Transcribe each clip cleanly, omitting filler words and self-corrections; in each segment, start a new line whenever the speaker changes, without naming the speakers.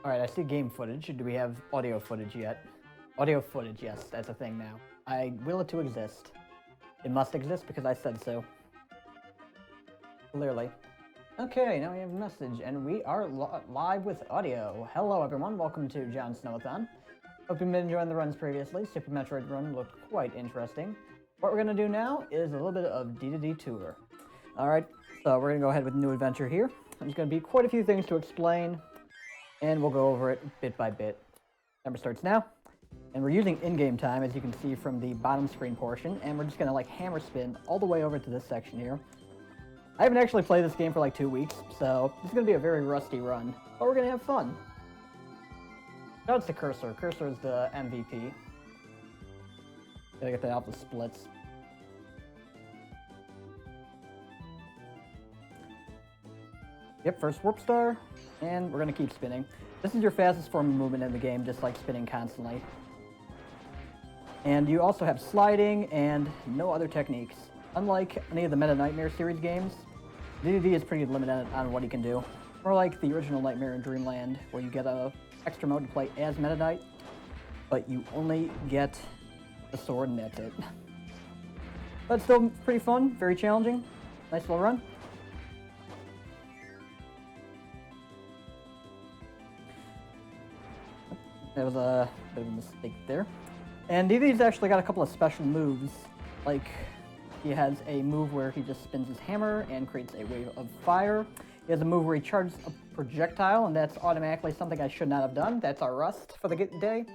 Alright, I see game footage. Do we have audio footage yet? Audio footage, yes, that's a thing now. I will it to exist. It must exist because I said so. Clearly. Okay, now we have a message, and we are live with audio. Hello everyone, welcome to Jon Snow-a-thon. Hope you've been enjoying the runs previously. Super Metroid run looked quite interesting. What we're going to do now is a little bit of Dededetour. Alright, so we're going to go ahead with a new adventure here. There's going to be quite a few things to explain, and we'll go over it bit by bit. Timer starts now, and we're using in-game time, as you can see from the bottom screen portion, and we're just going to like hammer spin all the way over to this section here. I haven't actually played this game for like 2 weeks, so this is going to be a very rusty run, but we're going to have fun. Shout out to Cursor. Cursor is the MVP. Gotta get that out the splits. Yep, first warp star, and we're gonna keep spinning. This is your fastest form of movement in the game, just like spinning constantly. And you also have sliding and no other techniques. Unlike any of the Meta Nightmare series games, DDD is pretty limited on what you can do. More like the original Nightmare in Dreamland, where you get a extra mode to play as Meta Knight, but you only get the sword and that's it. But still pretty fun, very challenging. Nice little run. That was a bit of a mistake there. And DD's actually got a couple of special moves. Like, he has a move where he just spins his hammer and creates a wave of fire. He has a move where he charges a projectile, and that's automatically something I should not have done. That's our rust for the day.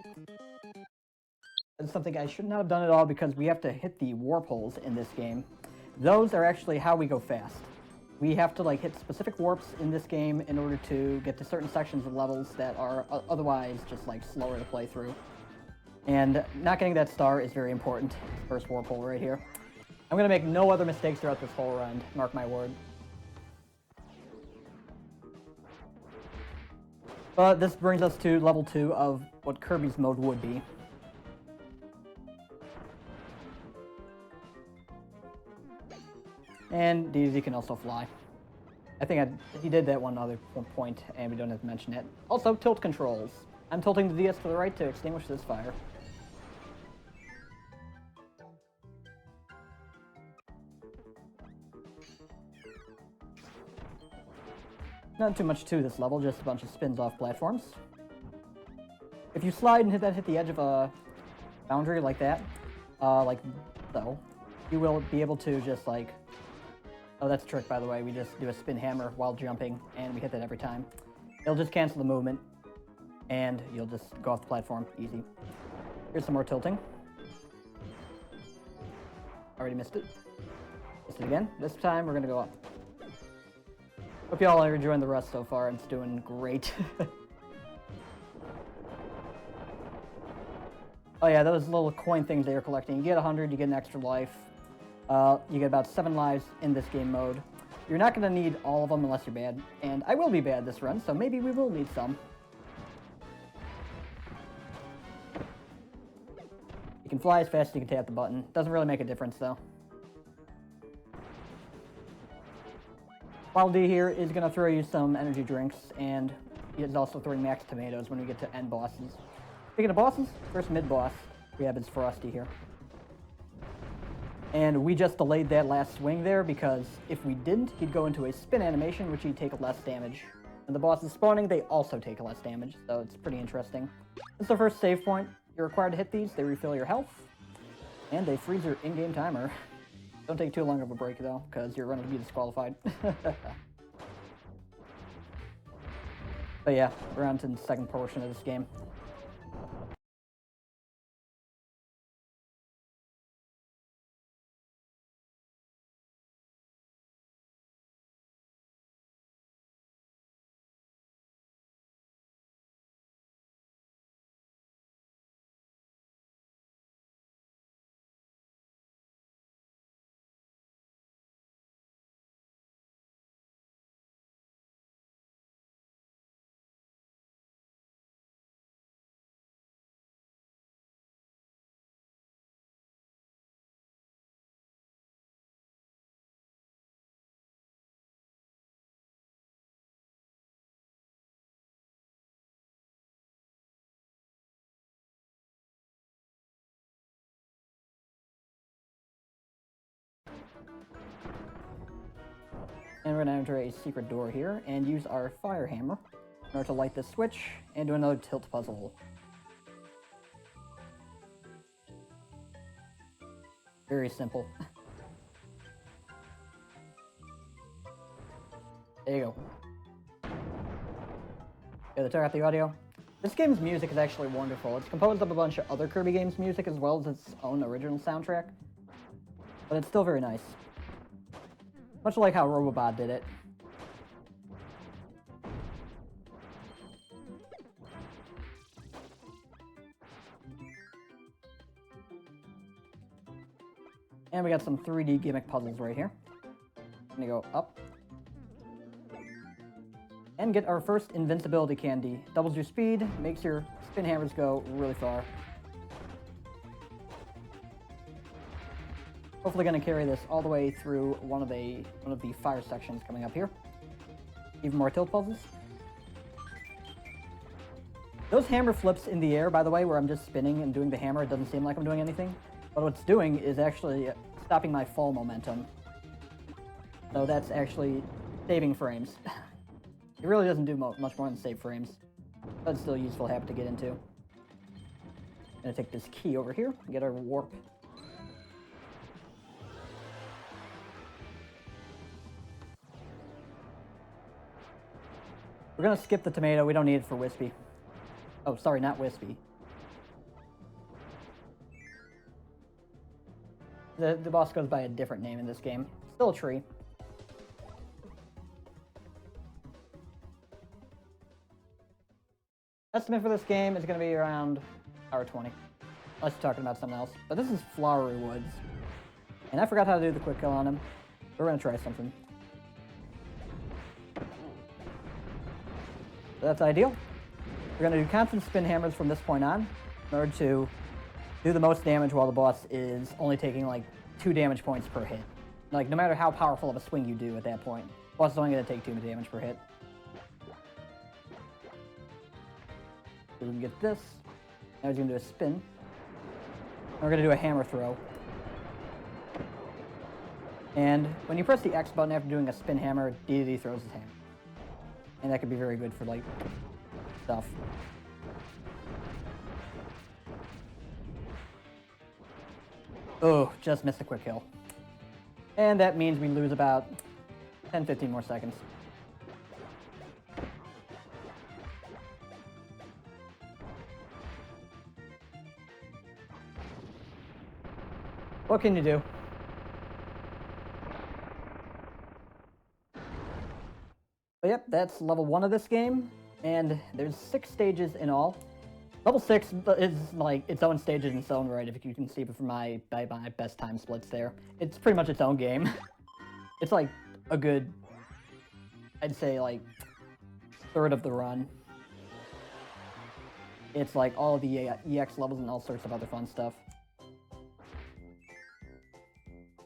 It's something I should not have done at all because we have to hit the warp holes in this game. Those are actually how we go fast. We have to like hit specific warps in this game in order to get to certain sections of levels that are otherwise just like slower to play through. And not getting that star is very important. First warp hole right here. I'm going to make no other mistakes throughout this whole run, mark my word. But this brings us to level 2 of what Kirby's mode would be. And DDD can also fly. I think he did that one point, and we don't have to mention it. Also, tilt controls. I'm tilting the DS to the right to extinguish this fire. Not too much to this level, just a bunch of spins off platforms. If you slide and hit the edge of a boundary like that, like so, you will be able to just like... Oh, that's a trick, by the way. We just do a spin hammer while jumping, and we hit that every time. It'll just cancel the movement, and you'll just go off the platform. Easy. Here's some more tilting. Already missed it. Missed it again. This time, we're going to go up. Hope y'all are enjoying the rust so far. It's doing great. Oh yeah, those little coin things that you're collecting. You get 100, you get an extra life. You get about 7 lives in this game mode. You're not going to need all of them unless you're bad. And I will be bad this run, so maybe we will need some. You can fly as fast as you can tap the button. Doesn't really make a difference, though. Wild D here is going to throw you some energy drinks, and he is also throwing max tomatoes when we get to end bosses. Speaking of bosses, first mid-boss, we have his Frosty here. And we just delayed that last swing there because if we didn't, he'd go into a spin animation, which he'd take less damage. When the boss is spawning, they also take less damage, so it's pretty interesting. This is the first save point. You're required to hit these. They refill your health, and they freeze your in-game timer. Don't take too long of a break, though, because you're going to be disqualified. But yeah, we're on to the second portion of this game. And we're gonna enter a secret door here and use our fire hammer in order to light this switch and do another tilt puzzle. Very simple. There you go. Okay, check out the audio. This game's music is actually wonderful. It's composed of a bunch of other Kirby games' music as well as its own original soundtrack. But it's still very nice. Much like how Robobot did it. And we got some 3D gimmick puzzles right here. I'm gonna go up. And get our first invincibility candy. Doubles your speed, makes your spin hammers go really far. Hopefully gonna carry this all the way through one of the fire sections coming up here. Even more tilt puzzles. Those hammer flips in the air, by the way, where I'm just spinning and doing the hammer, it doesn't seem like I'm doing anything. But what it's doing is actually stopping my fall momentum. So that's actually saving frames. It really doesn't do much more than save frames. But it's still a useful habit to get into. I'm gonna take this key over here and get our warp. We're gonna skip the tomato, we don't need it for Wispy. Oh, sorry, not Wispy. The boss goes by a different name in this game. Still a tree. Estimate for this game is going to be around hour 20. Unless you're talking about something else. But this is Flowery Woods. And I forgot how to do the quick kill on him. We're going to try something. So that's ideal. We're going to do constant spin hammers from this point on in order to do the most damage while the boss is only taking like 2 damage points per hit. Like, no matter how powerful of a swing you do at that point, the boss is only going to take 2 damage per hit. So we can get this. Now he's going to do a spin. And we're going to do a hammer throw. And when you press the X button after doing a spin hammer, Dedede throws his hammer. And that could be very good for, like, stuff. Oh, just missed a quick kill. And that means we lose about 10-15 more seconds. What can you do? But yep, that's level 1 of this game, and there's 6 stages in all. Level 6 is like its own stage in its own right, if you can see it from my best time splits there. It's pretty much its own game. It's like a good, I'd say like, third of the run. It's like all of the EX levels and all sorts of other fun stuff.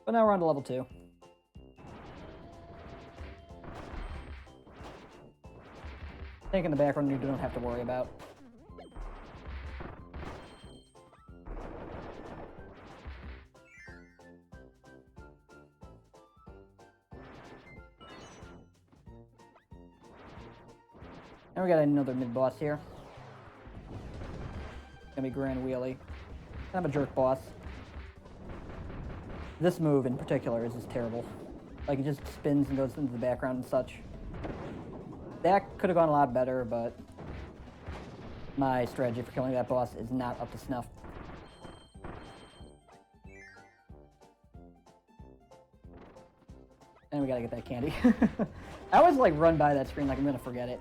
But now we're on to level 2. Tank in the background you don't have to worry about. And we got another mid-boss here. Gonna be Grand Wheelie. Kind of a jerk boss. This move in particular is just terrible. Like, it just spins and goes into the background and such. That could have gone a lot better, but my strategy for killing that boss is not up to snuff. And we gotta get that candy. I always like run by that screen like I'm gonna forget it.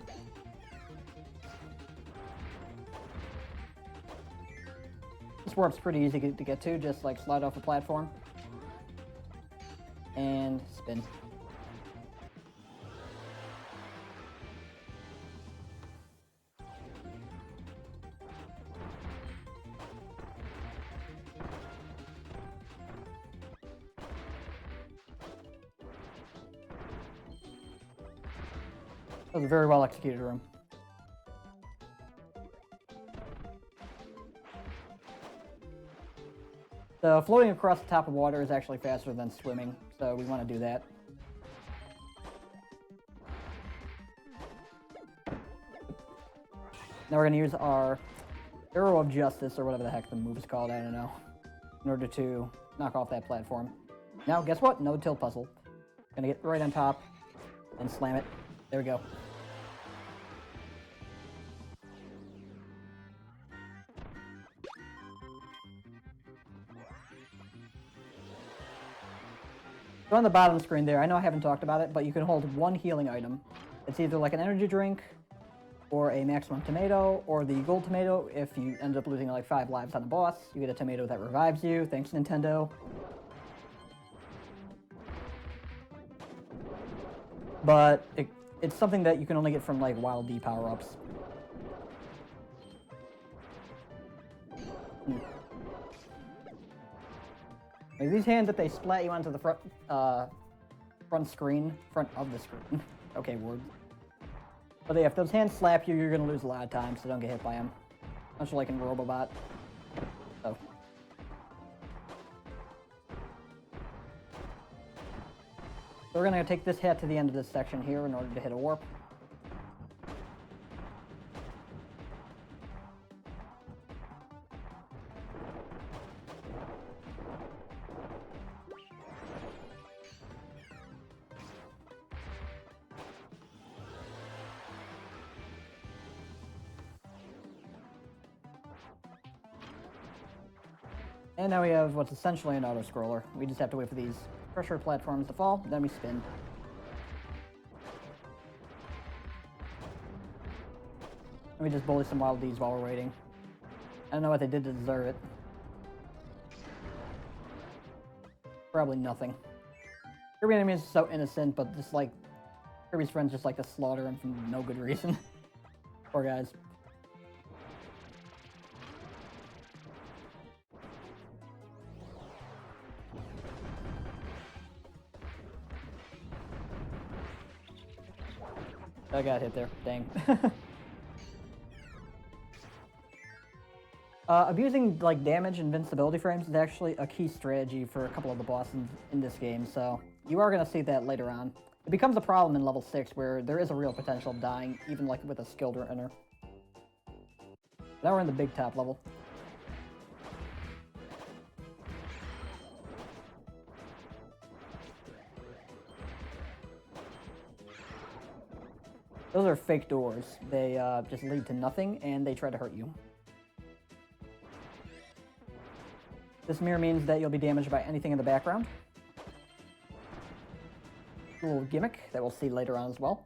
This warp's pretty easy to get to, just like slide off a platform. And spin. That was a very well executed room. So floating across the top of water is actually faster than swimming, so we want to do that. Now we're going to use our Arrow of Justice, or whatever the heck the move is called, I don't know, in order to knock off that platform. Now, guess what? No tilt puzzle. Gonna get right on top and slam it. There we go. So on the bottom screen there, I know I haven't talked about it, but you can hold one healing item. It's either like an energy drink, or a maximum tomato, or the gold tomato. If you end up losing like 5 lives on the boss, you get a tomato that revives you. Thanks, Nintendo. But it's something that you can only get from like Wild D power-ups. Like these hands, if they splat you onto the front of the screen. Okay, word. But yeah, if those hands slap you, you're gonna lose a lot of time, so don't get hit by them. Much like in Robobot. So. So we're gonna take this hat to the end of this section here in order to hit a warp. And now we have what's essentially an auto-scroller. We just have to wait for these pressure platforms to fall, then we spin. And we just bully some Wild Ds while we're waiting. I don't know what they did to deserve it. Probably nothing. Kirby enemies are so innocent, but just like Kirby's friends just like to slaughter him for no good reason. Poor guys. I got hit there. Dang. Abusing like damage and invincibility frames is actually a key strategy for a couple of the bosses in this game, so you are going to see that later on. It becomes a problem in level 6 where there is a real potential of dying, even like with a skilled runner. Now we're in the big top level. Those are fake doors. They just lead to nothing, and they try to hurt you. This mirror means that you'll be damaged by anything in the background. A little gimmick that we'll see later on as well.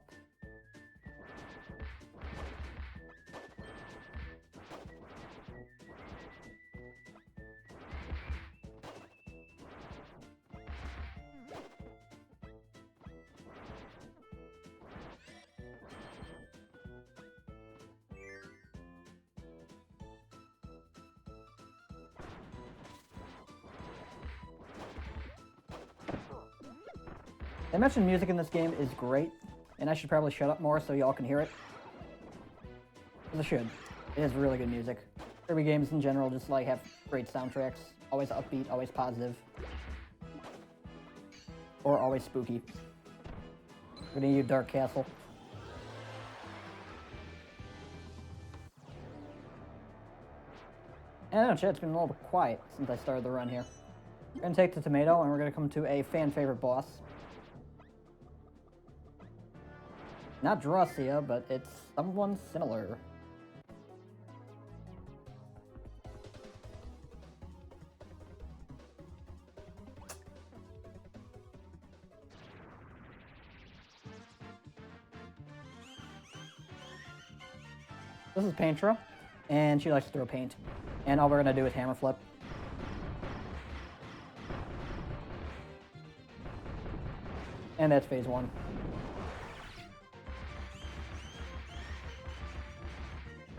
I mentioned music in this game is great, and I should probably shut up more so y'all can hear it. Because I should. It has really good music. Kirby games in general just like have great soundtracks. Always upbeat, always positive. Or always spooky. We're gonna use Dark Castle. And I don't know, chat, it's been a little bit quiet since I started the run here. We're gonna take the tomato and we're gonna come to a fan favorite boss. Not Drossia, but it's someone similar. This is Paintra, and she likes to throw paint. And all we're gonna do is hammer flip. And that's phase 1.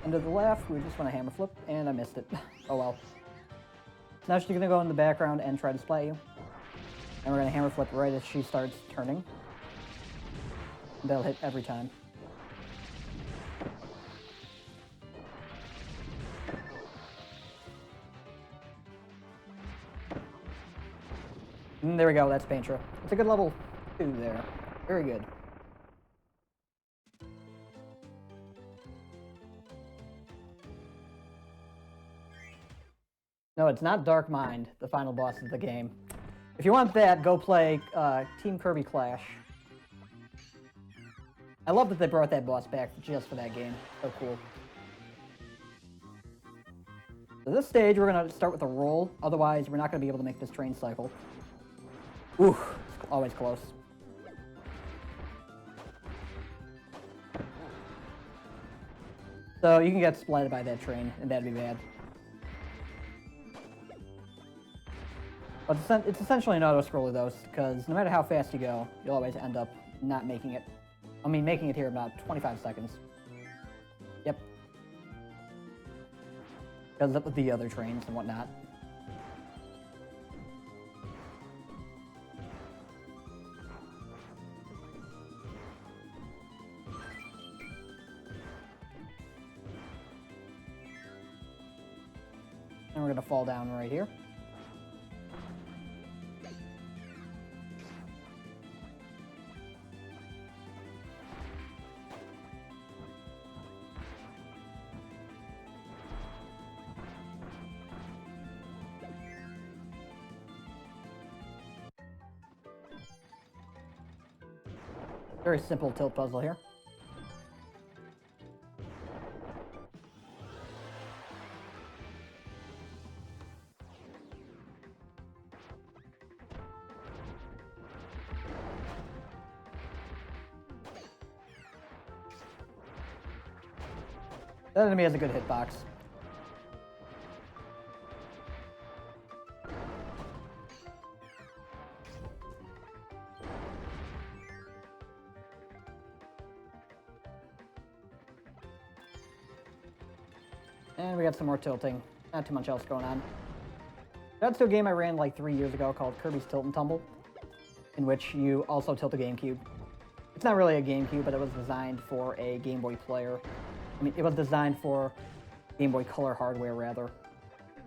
And to the left, we just want to hammer flip, and I missed it. Oh well. Now she's gonna go in the background and try to splat you. And we're gonna hammer flip right as she starts turning. And that'll hit every time. And there we go, that's Paintra. It's a good level 2 there. Very good. No, it's not Dark Mind, the final boss of the game. If you want that, go play Team Kirby Clash. I love that they brought that boss back just for that game. So cool. So this stage, we're going to start with a roll. Otherwise, we're not going to be able to make this train cycle. Ooh, it's always close. So you can get splatted by that train, and that'd be bad. But it's essentially an auto-scroller, though, because no matter how fast you go, you'll always end up not making it. I mean, making it here in about 25 seconds. Yep. Because up with the other trains and whatnot. And we're going to fall down right here. Very simple tilt puzzle here. That enemy has a good hitbox. And we got some more tilting. Not too much else going on. That's a game I ran like 3 years ago called Kirby's Tilt and Tumble, in which you also tilt a GameCube. It's not really a GameCube, but it was designed for a Game Boy player. I mean, it was designed for Game Boy Color hardware, rather.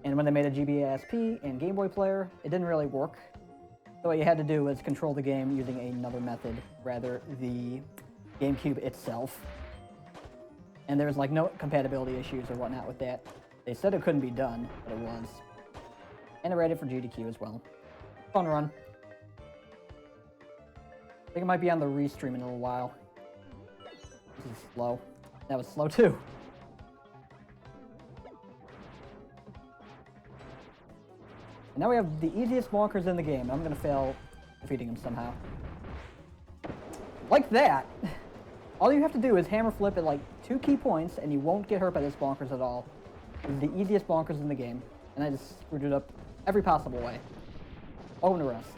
And when they made a GBASP and Game Boy player, it didn't really work. So what you had to do was control the game using another method, rather the GameCube itself. And there was like no compatibility issues or whatnot with that. They said it couldn't be done, but it was. And it rated for GDQ as well. Fun run. I think it might be on the restream in a little while. This is slow. That was slow too. And now we have the easiest bonkers in the game. I'm gonna fail defeating him somehow. Like that! All you have to do is hammer flip at like 2 key points and you won't get hurt by this bonkers at all. This is the easiest bonkers in the game. And I just screwed it up every possible way. Over the rest.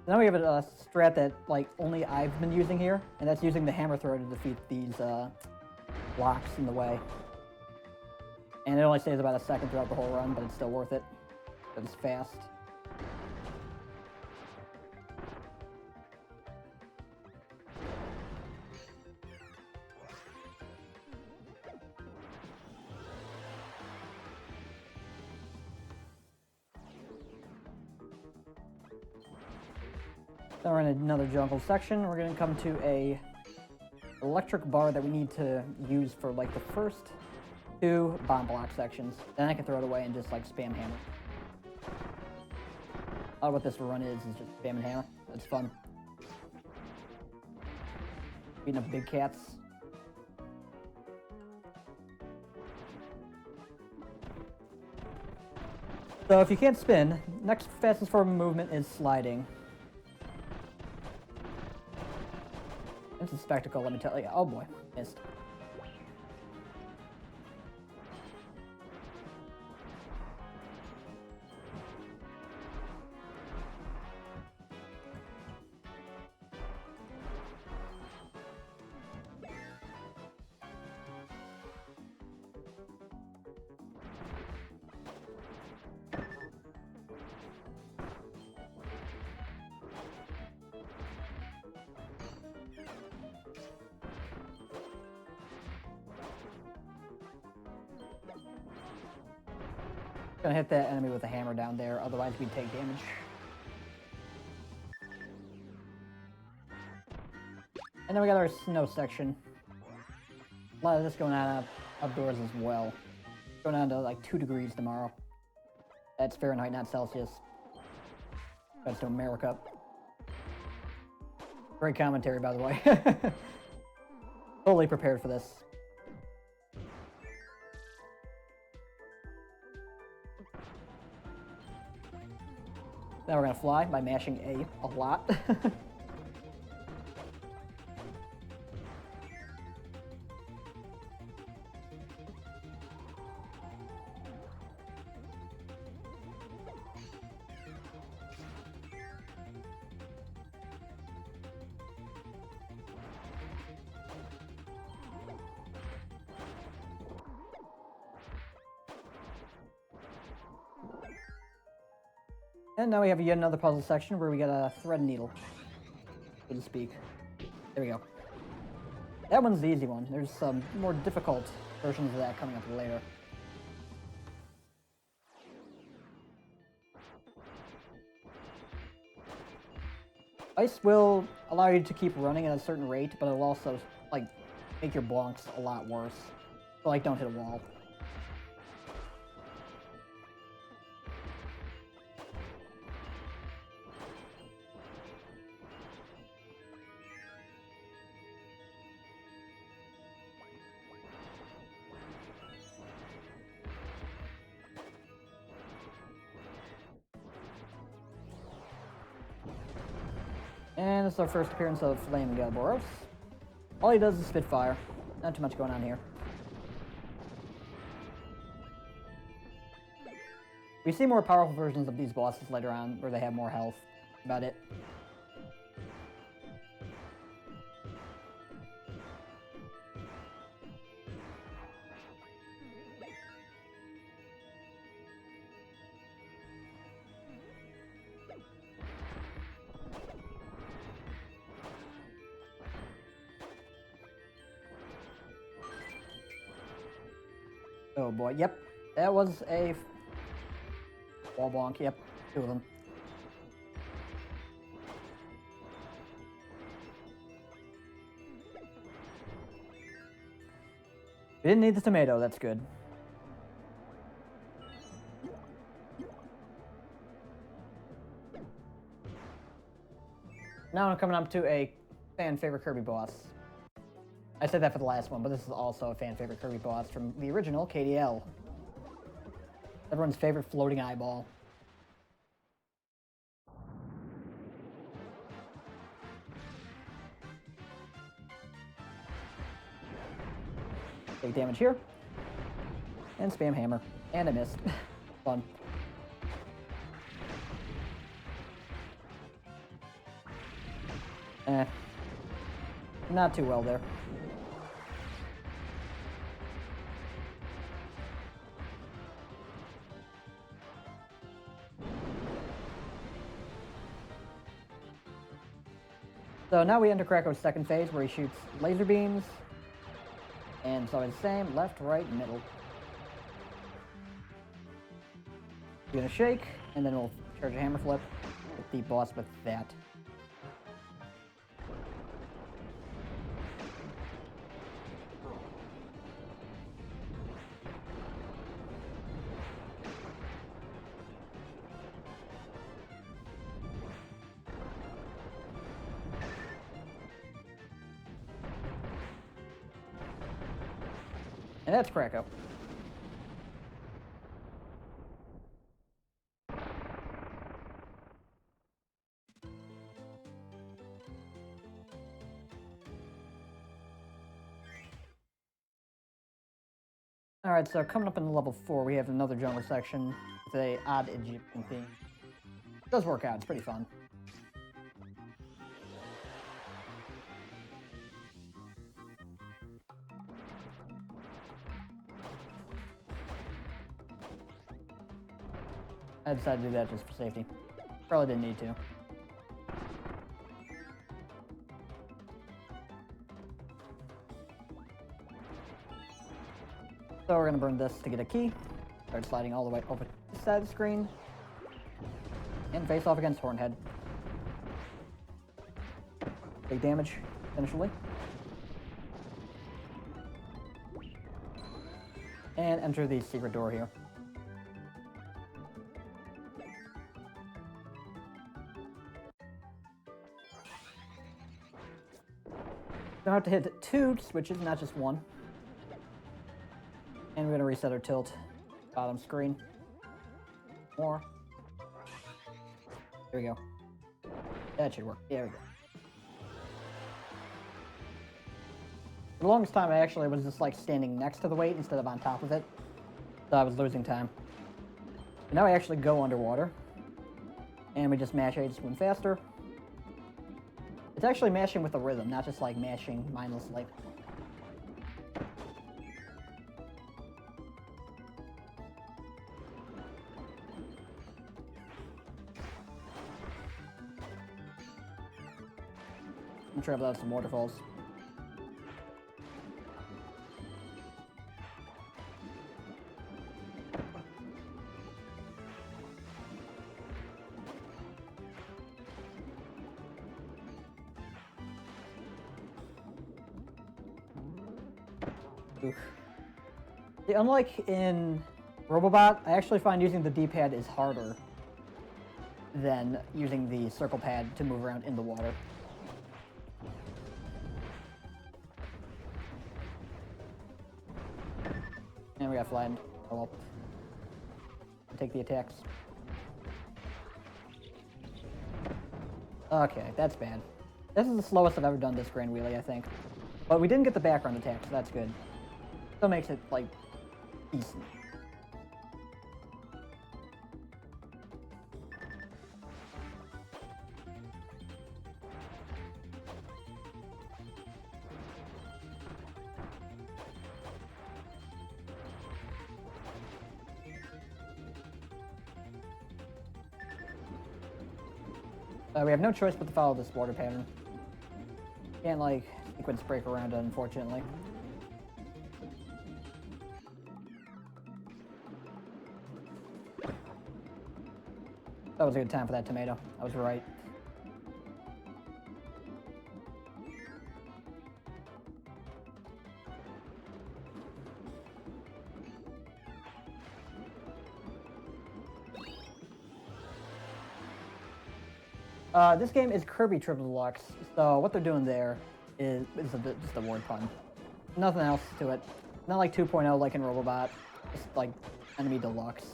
Now we have a strat that like only I've been using here, and that's using the hammer throw to defeat these blocks in the way. And it only stays about a second throughout the whole run, but it's still worth it. But it's fast. Now we're in another jungle section. We're gonna come to a electric bar that we need to use for like the first 2 bomb block sections. Then I can throw it away and just like spam hammer. A lot of what this run is just spam and hammer. It's fun. Beating up big cats. So if you can't spin, next fastest form of movement is sliding. It's a spectacle, let me tell you. Oh boy, missed. Gonna hit that enemy with a hammer down there, otherwise we'd take damage. And then we got our snow section. A lot of this going on outdoors as well. Going down to like 2 degrees tomorrow. That's Fahrenheit, not Celsius. That's to America. Great commentary, by the way. Totally prepared for this. Now we're gonna fly by mashing A lot. And now we have yet another puzzle section where we got a thread needle, so to speak. There we go. That one's the easy one. There's some more difficult versions of that coming up later. Ice will allow you to keep running at a certain rate, but it'll also, like, make your blocks a lot worse. So, like, don't hit a wall. And this is our first appearance of Flame Galboros. All he does is spit fire. Not too much going on here. We see more powerful versions of these bosses later on, where they have more health. About it. Oh boy, yep. That was a wall bonk, yep. 2 of them. We didn't need the tomato, that's good. Now I'm coming up to a fan favorite Kirby boss. I said that for the last one, but this is also a fan favorite Kirby boss from the original KDL. Everyone's favorite floating eyeball. Take damage here. And spam hammer. And I missed. Fun. Not too well there. So now we enter Krako's second phase, where he shoots laser beams. And so it's the same, left, right, middle. We're gonna shake, and then we'll charge a hammer flip. Hit the boss with that. And that's Krako. Alright, so coming up in level 4, we have another jungle section with a odd Egyptian theme. It does work out, it's pretty fun. I decided to do that just for safety. Probably didn't need to. So we're gonna burn this to get a key. Start sliding all the way over to side of the screen. And face off against Hornhead. Big damage, eventually. And enter the secret door here. Now I have to hit 2 switches, not just 1. And we're going to reset our tilt. Bottom screen. More. There we go. That should work. There we go. For the longest time, I actually was just like standing next to the weight instead of on top of it. So I was losing time. But now I actually go underwater. And we just mash A to swim faster. It's actually mashing with a rhythm, not just like mashing mindlessly. I'm traveling out some waterfalls. Oof. See, unlike in Robobot, I actually find using the D-pad is harder than using the circle pad to move around in the water. And we got flattened. Oh well. Take the attacks. Okay, that's bad. This is the slowest I've ever done this Grand Wheelie, I think. But we didn't get the background attack, so that's good. Still makes it, like, decent. We have no choice but to follow this water pattern. Can't, like, sequence break around it, unfortunately. That was a good time for that tomato. I was right. This game is Kirby Triple Deluxe, so what they're doing there is just a word pun. Nothing else to it. Not like 2.0 like in Robobot. Just like Enemy Deluxe.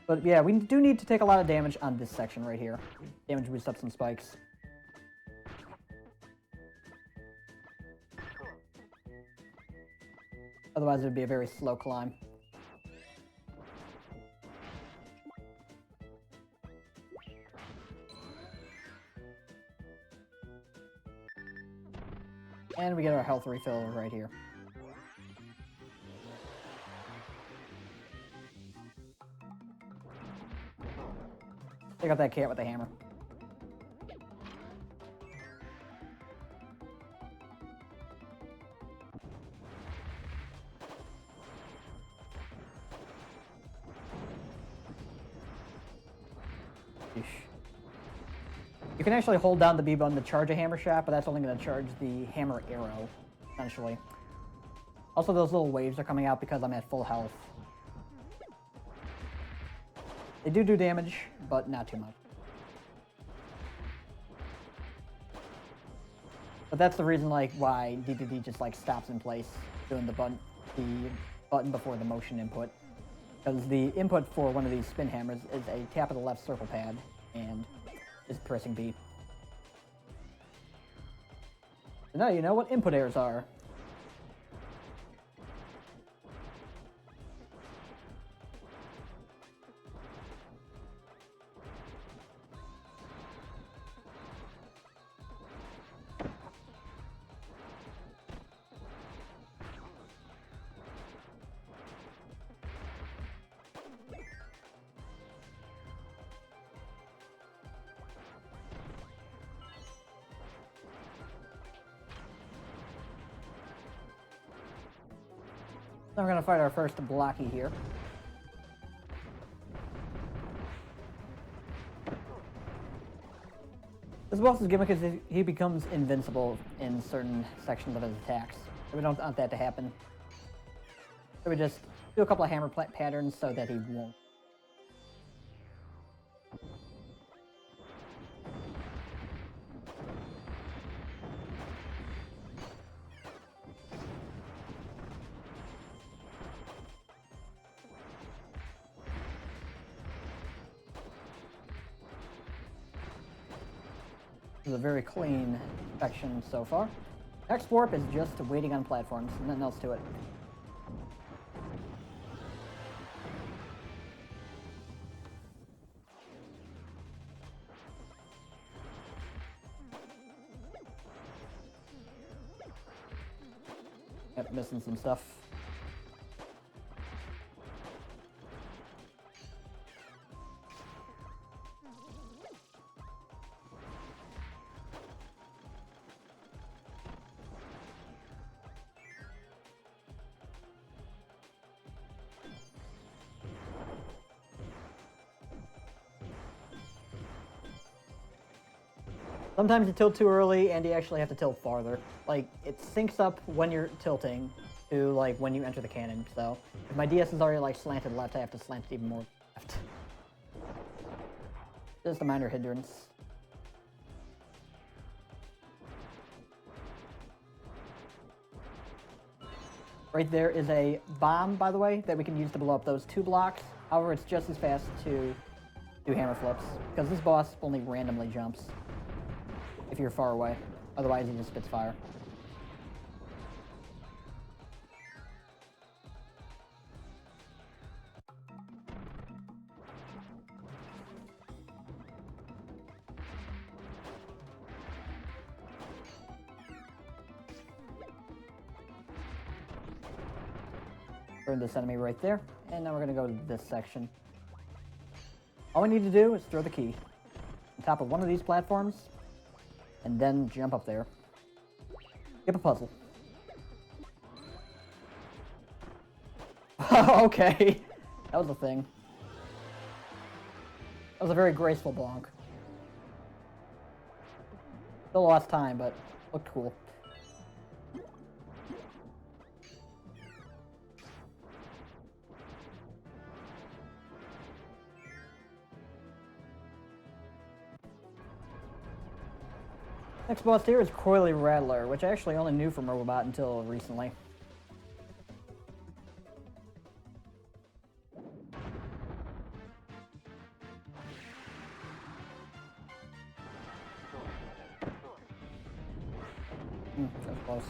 But yeah, we do need to take a lot of damage on this section right here. Damage boost up some spikes. Otherwise, it would be a very slow climb. And we get our health refill right here. Take out that cat with the hammer. You can actually hold down the B button to charge a hammer shot, but that's only going to charge the hammer arrow, essentially. Also, those little waves are coming out because I'm at full health. They do damage, but not too much. But that's the reason, like, why DDD just, like, stops in place doing the button before the motion input. Because the input for one of these spin hammers is a tap of the left circle pad, and is pressing B. So now you know what input errors are. So we're gonna fight our first blocky here. This boss's gimmick is he becomes invincible in certain sections of his attacks. So we don't want that to happen. So we just do a couple of hammer patterns so that he won't. This is a very clean section so far. Next warp is just waiting on platforms, nothing else to it. Yep, missing some stuff. Sometimes you tilt too early and you actually have to tilt farther. Like, it syncs up when you're tilting to, like, when you enter the cannon. So, if my DS is already, like, slanted left, I have to slant it even more left. Just a minor hindrance. Right there is a bomb, by the way, that we can use to blow up those 2 blocks. However, it's just as fast to do hammer flips, because this boss only randomly jumps if you're far away. Otherwise, he just spits fire. Burn this enemy right there, and now we're gonna go to this section. All we need to do is throw the key on top of one of these platforms, and then jump up there. Skip a puzzle. Okay, that was a thing. That was a very graceful bonk. Still lost time, but looked cool. Next boss here is Coily Rattler, which I actually only knew from Robobot until recently. That was close.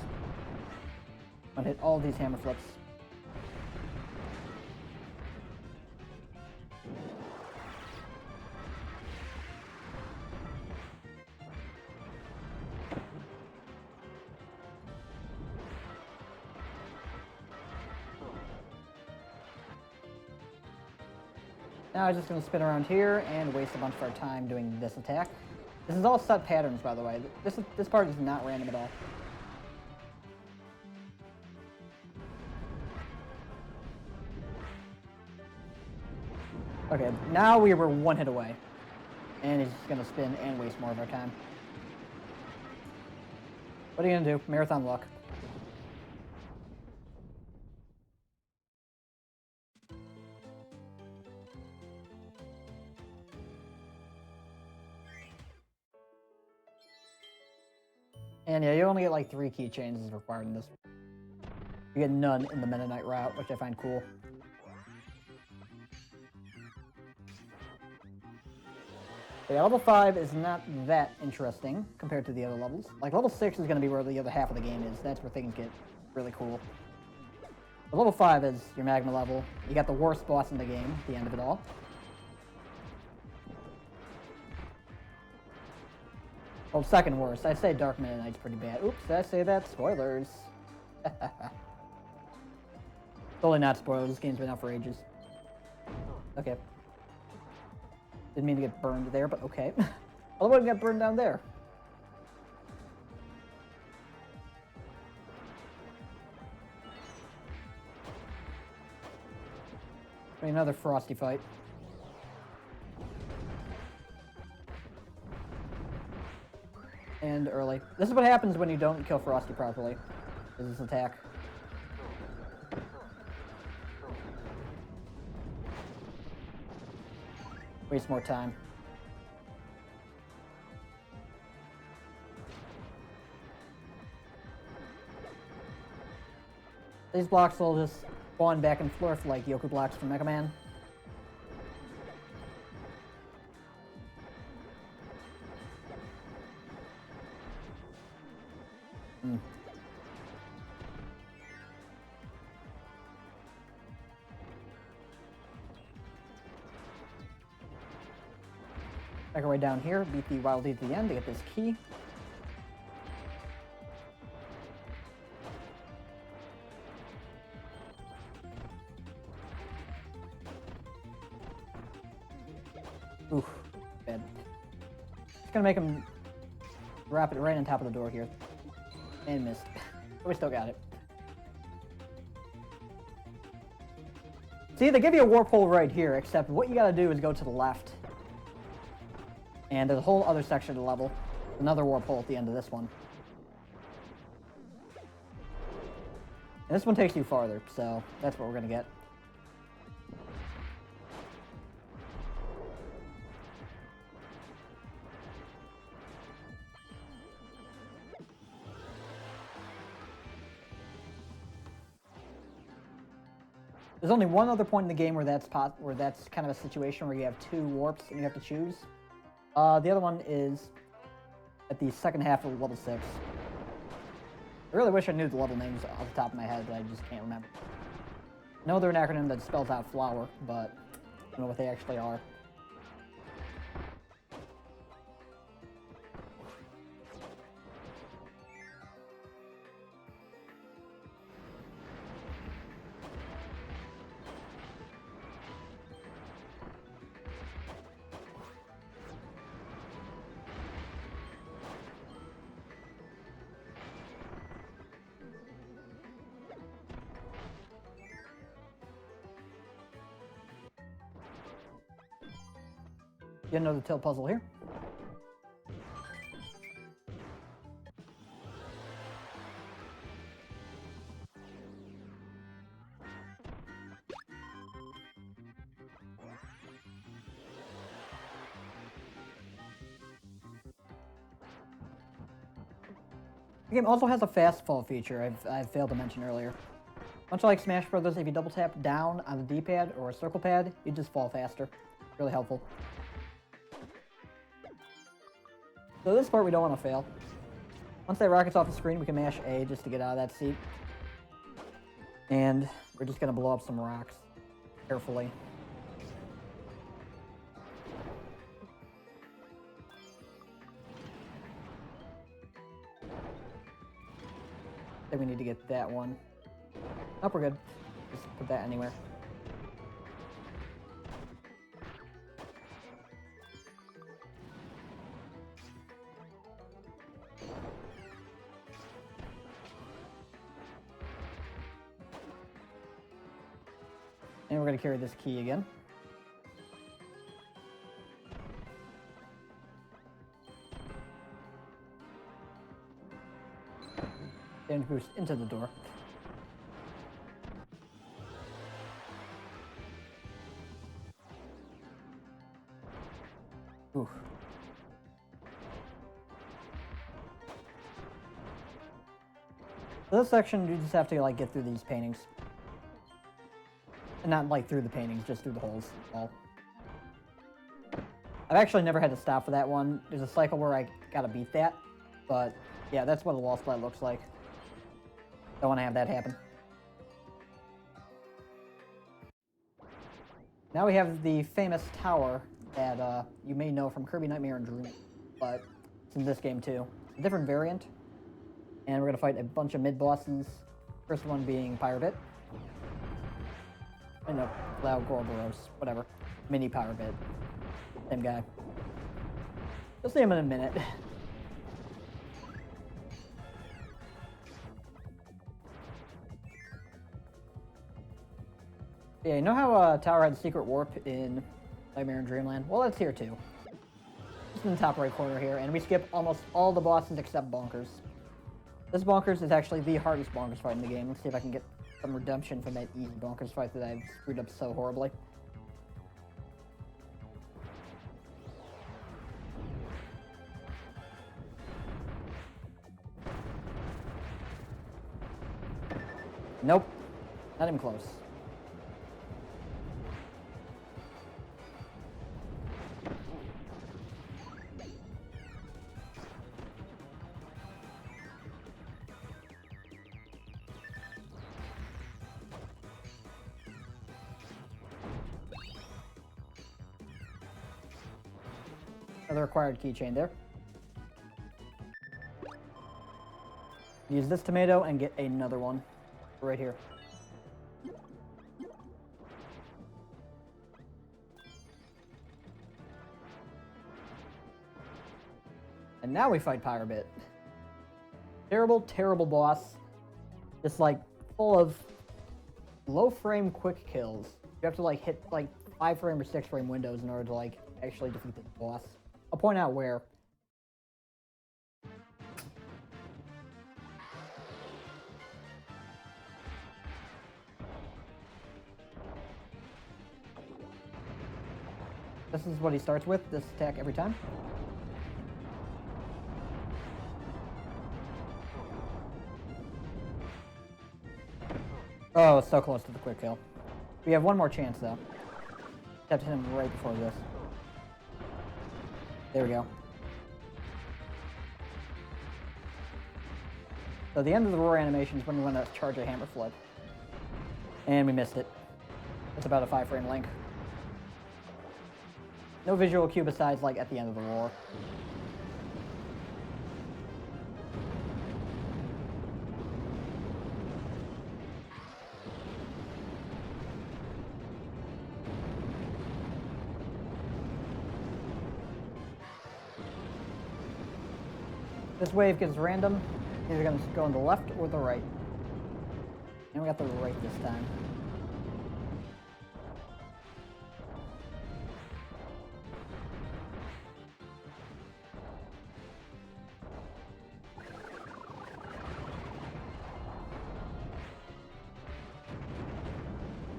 I'm gonna hit all these hammer flips. Now I'm just going to spin around here and waste a bunch of our time doing this attack. This is all set patterns, by the way. This part is not random at all. Okay, now we were 1 hit away. And he's just going to spin and waste more of our time. What are you going to do? Marathon luck. And yeah, you only get like 3 keychains is required in this. You get none in the Meta Knight route, which I find cool. Yeah, level 5 is not that interesting compared to the other levels. Like, level 6 is going to be where the other half of the game is. That's where things get really cool. But level 5 is your magma level. You got the worst boss in the game at the end of it all. Well, second worst. I'd say Dark Meta Knight's pretty bad. Oops, did I say that? Spoilers. Totally not spoilers. This game's been out for ages. Okay. Didn't mean to get burned there, but okay. Although I got burned down there. Another frosty fight. And early. This is what happens when you don't kill Frosty properly. Is this attack. Waste more time. These blocks will just spawn back and forth like Yoku blocks from Mega Man. Make our way down here, beat the Wild Lead at the end to get this key. Oof, bad. Just gonna make him wrap it right on top of the door here. And missed. But we still got it. See, they give you a warp hole right here, except what you gotta do is go to the left. And there's a whole other section of the level. Another warp hole at the end of this one. And this one takes you farther, so that's what we're gonna get. There's only one other point in the game where that's kind of a situation where you have two warps and you have to choose. The other one is at the second half of level 6. I really wish I knew the level names off the top of my head, but I just can't remember. I know they're an acronym that spells out flower, but I don't know what they actually are. Get another tail puzzle here. The game also has a fast fall feature I've failed to mention earlier. Much like Smash Brothers, if you double tap down on the D-pad or a circle pad, you just fall faster. Really helpful. So this part we don't want to fail. Once that rocket's off the screen, we can mash A just to get out of that seat. And we're just going to blow up some rocks carefully. I think we need to get that one. Oh, we're good. Just put that anywhere. And we're going to carry this key again. And boost into the door. Ooh. For this section, you just have to like get through these paintings. And not like through the paintings, just through the holes. All. I've actually never had to stop for that one. There's a cycle where I gotta beat that, but yeah, that's what a wall splat looks like. Don't want to have that happen. Now we have the famous tower that you may know from Kirby Nightmare and Dream, but it's in this game too. It's a different variant, and we're gonna fight a bunch of mid-bosses. First one being Pyrobit. I know, Loud Gorboros, whatever. Mini Pyrobit. Same guy. You'll see him in a minute. Yeah, you know how Tower had secret warp in Nightmare in Dreamland? Well, that's here too. Just in the top right corner here, and we skip almost all the bosses except Bonkers. This Bonkers is actually the hardest Bonkers fight in the game. Let's see if I can get some redemption from that easy Bonkers fight that I've screwed up so horribly. Nope. Not even close. Another required keychain there. Use this tomato and get another one right here. And now we fight Pyrobit. Terrible, terrible boss. Just like full of low frame quick kills. You have to like hit like 5 frame or 6 frame windows in order to like actually defeat the boss. I'll point out where. This is what he starts with, this attack every time. Oh, so close to the quick kill. We have one more chance though. Have to hit him right before this. There we go. So the end of the roar animation is when we want to charge a hammer flip. And we missed it. It's about a 5 frame link. No visual cue besides like at the end of the roar. This wave gets random. Either going to go on the left or the right. And we got the right this time.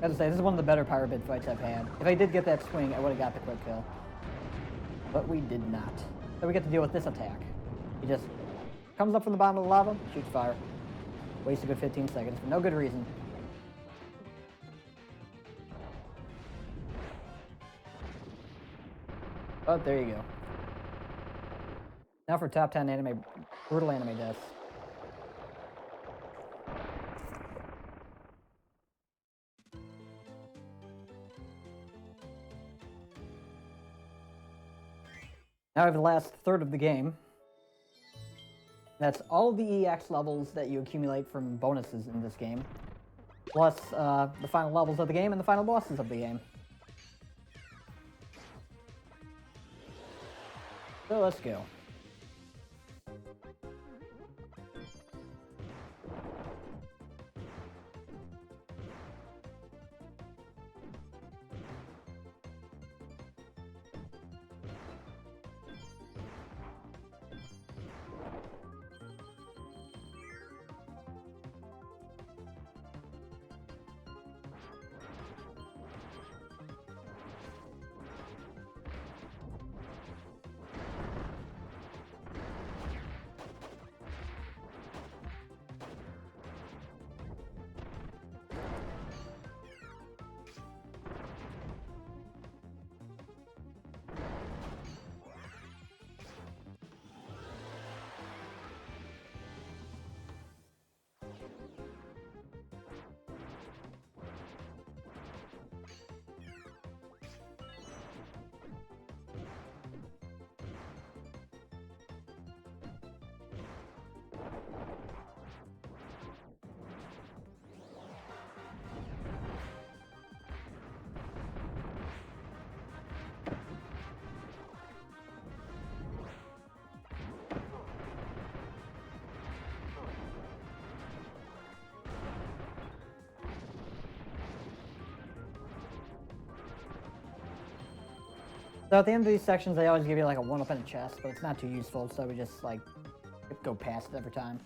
As I say, this is one of the better Pyrobit fights I've had. If I did get that swing, I would have got the quick kill. But we did not. So we get to deal with this attack. He just comes up from the bottom of the lava, shoots fire. Wastes a good 15 seconds for no good reason. But there you go. Now for top 10 anime, brutal anime deaths. Now we have the last third of the game. That's all of the EX levels that you accumulate from bonuses in this game, plus the final levels of the game and the final bosses of the game. So let's go. So at the end of these sections, they always give you like a 1-up in a chest, but it's not too useful, so we just like go past it every time.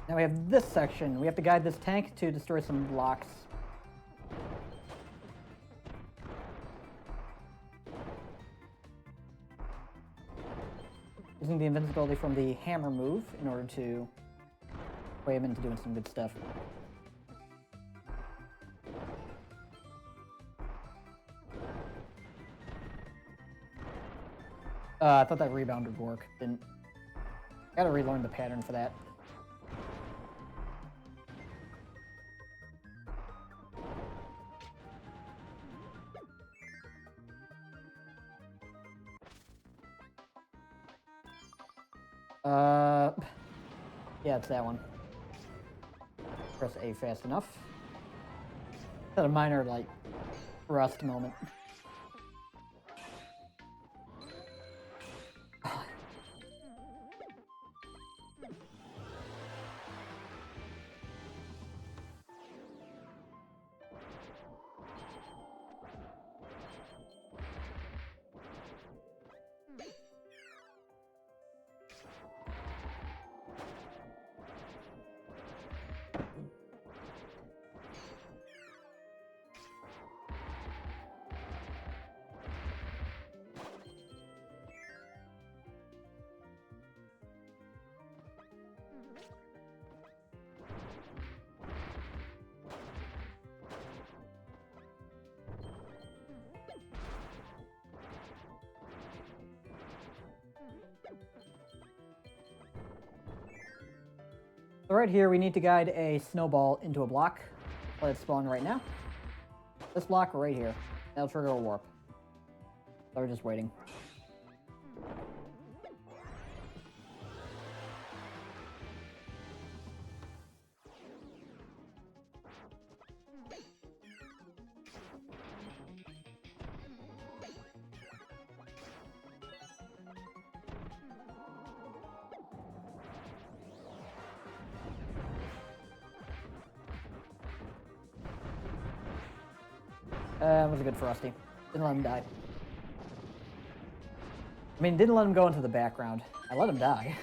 Now we have this section. We have to guide this tank to destroy some blocks. Using the invincibility from the hammer move in order to sway him into doing some good stuff. I thought that rebound would work. Didn't. Gotta relearn the pattern for that. Yeah, it's that one. Press A fast enough. Is that a minor, like, rust moment? So right here, we need to guide a snowball into a block. Let it spawn right now. This block right here. That'll trigger a warp. So we're just waiting. Was a good Frosty. Didn't let him die. I mean, didn't let him go into the background. I let him die.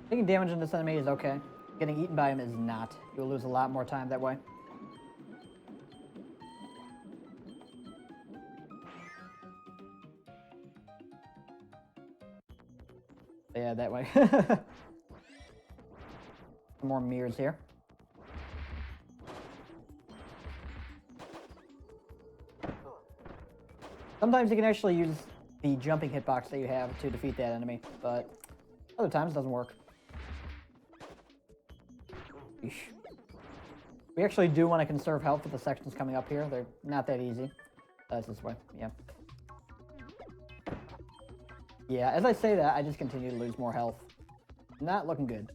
Taking damage on this enemy is okay. Getting eaten by him is not. You'll lose a lot more time that way. Yeah, that way. More mirrors here. Sometimes you can actually use the jumping hitbox that you have to defeat that enemy, but other times it doesn't work. Eesh. We actually do want to conserve health for the sections coming up here. They're not that easy. That's this way, yeah. Yeah, as I say that, I just continue to lose more health. Not looking good.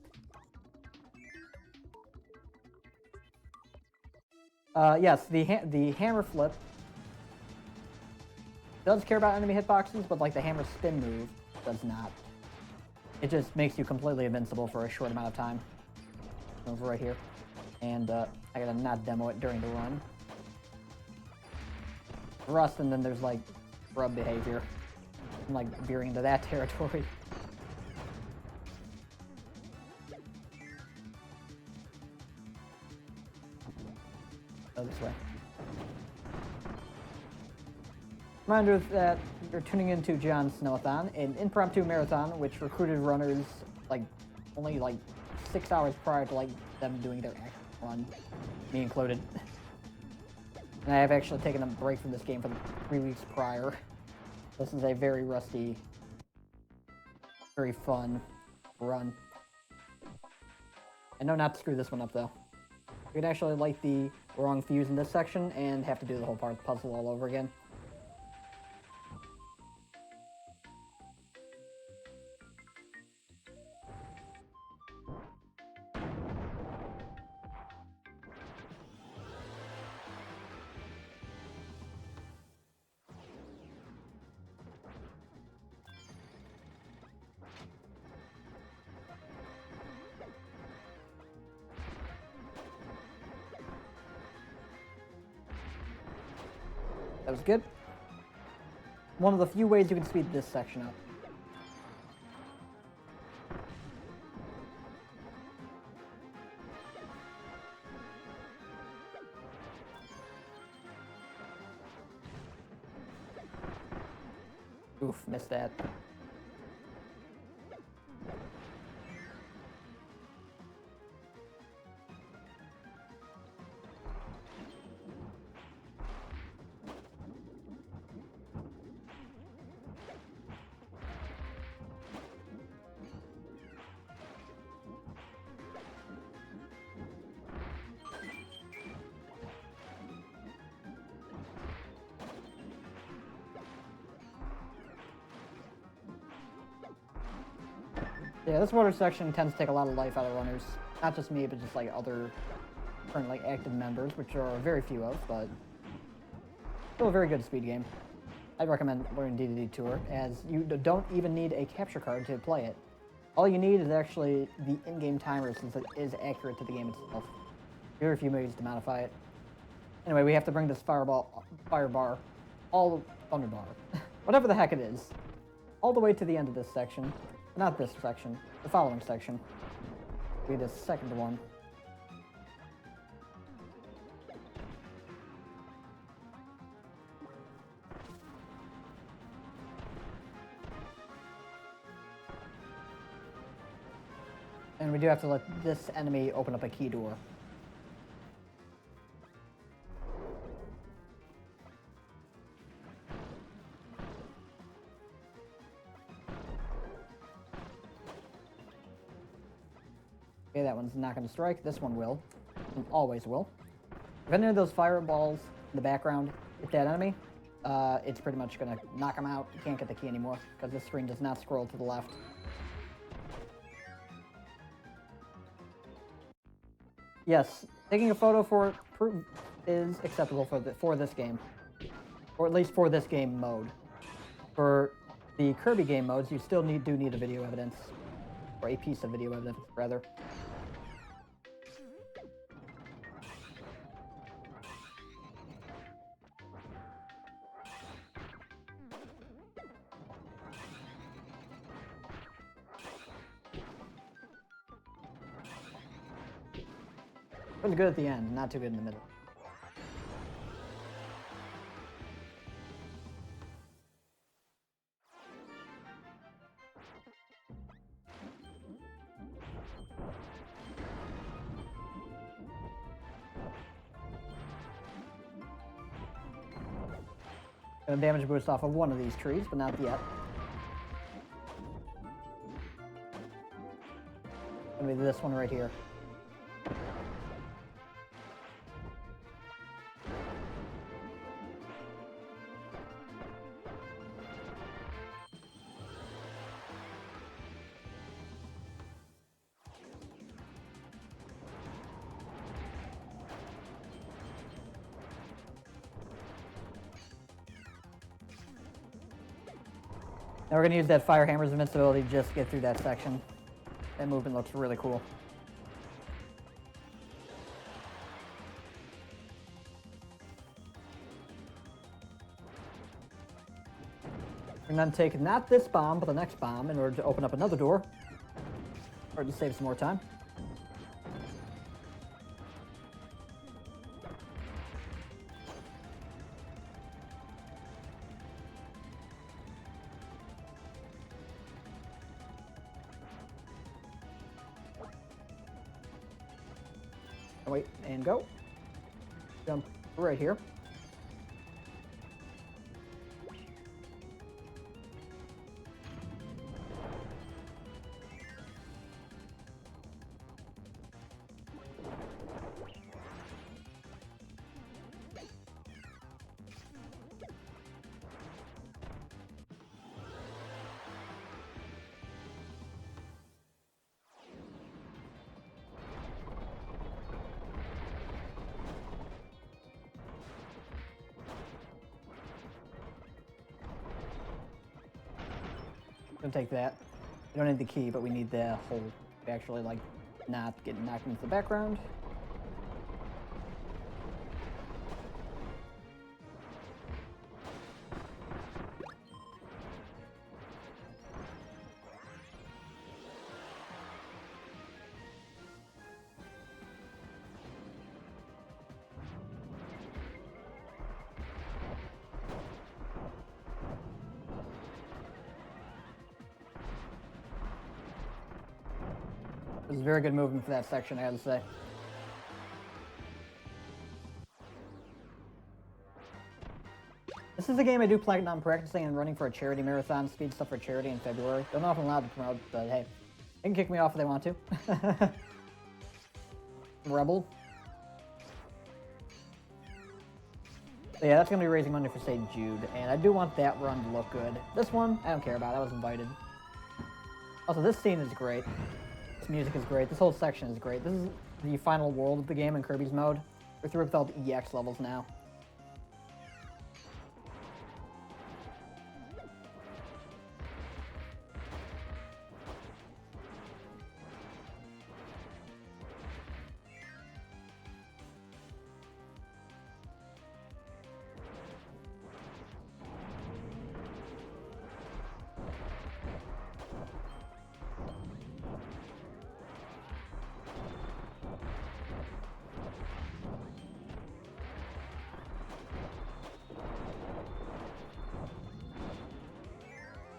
Yes, the hammer flip does care about enemy hitboxes, but like the hammer spin move does not. It just makes you completely invincible for a short amount of time. Over right here. And I gotta not demo it during the run. Rust, and then there's like scrub behavior. I'm like veering into that territory. Go this way. Reminder that you're tuning into Jon Snow-a-thon, an impromptu marathon which recruited runners like only like 6 hours prior to like them doing their actual run, me included. And I have actually taken a break from this game for the 3 weeks prior. This is a very rusty, very fun run. I know not to screw this one up though. You could actually light the wrong fuse in this section and have to do the whole part of the puzzle all over again. That was good. One of the few ways you can speed this section up. Oof, missed that. Yeah, this water section tends to take a lot of life out of runners. Not just me, but just like other current like active members, which are very few of, but still a very good speed game. I'd recommend learning Dededetour, as you don't even need a capture card to play it. All you need is actually the in-game timer, since it is accurate to the game itself. Very few ways to modify it. Anyway, we have to bring this fire bar, thunder bar, whatever the heck it is, all the way to the end of this section. Not this section, the following section. Be the second one. And we do have to let this enemy open up a key door. Okay, that one's not going to strike. This one will. And always will. If any of those fireballs in the background hit that enemy, it's pretty much going to knock them out. You can't get the key anymore, because this screen does not scroll to the left. Yes, taking a photo for proof is acceptable for this game. Or at least for this game mode. For the Kirby game modes, you still do need a video evidence. Or a piece of video evidence, rather. It was good at the end, not too good in the middle. Gonna damage boost off of one of these trees, but not yet. Gonna be this one right here. Now we're going to use that Fire Hammer's invincibility just to get through that section. That movement looks really cool. We're going to take not this bomb, but the next bomb in order to open up another door. Or to save some more time. Wait, and go. Jump right here. Gonna take that. We don't need the key, but we need the hole to actually, like, not get knocked into the background. It was very good movement for that section, I gotta say. This is a game I do plan on practicing and running for a charity marathon, speed stuff for charity in February. Don't know if I'm allowed to promote, but hey, they can kick me off if they want to. Rebel. But yeah, that's gonna be raising money for St. Jude, and I do want that run to look good. This one, I don't care about, I was invited. Also, this scene is great. This music is great. This whole section is great. This is the final world of the game in Kirby's mode. We're through with all the EX levels now.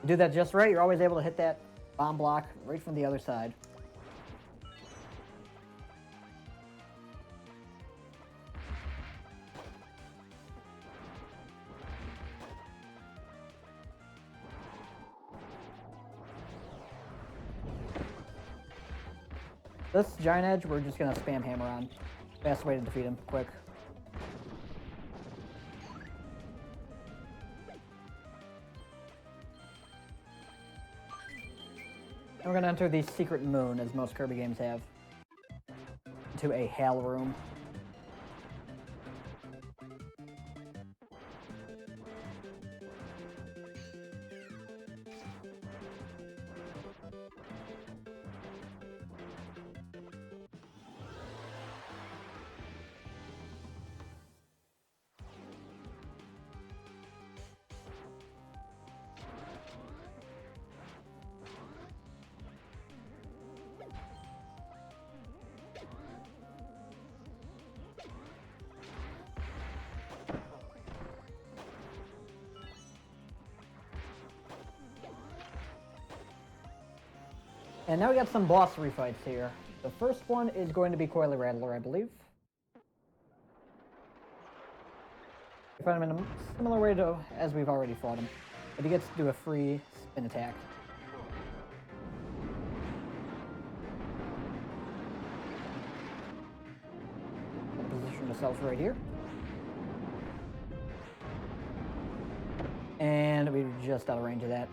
Do that just right, you're always able to hit that bomb block right from the other side. This giant edge, we're just gonna spam hammer on. Best way to defeat him, quick. And we're gonna enter the secret moon, as most Kirby games have, into a hell room. And now we got some boss refights here. The first one is going to be Coily Rattler, I believe. Fight him in a similar way to as we've already fought him. But he gets to do a free spin attack. Position yourself right here. And we're just out of range of that.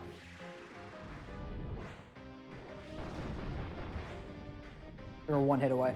We're one hit away.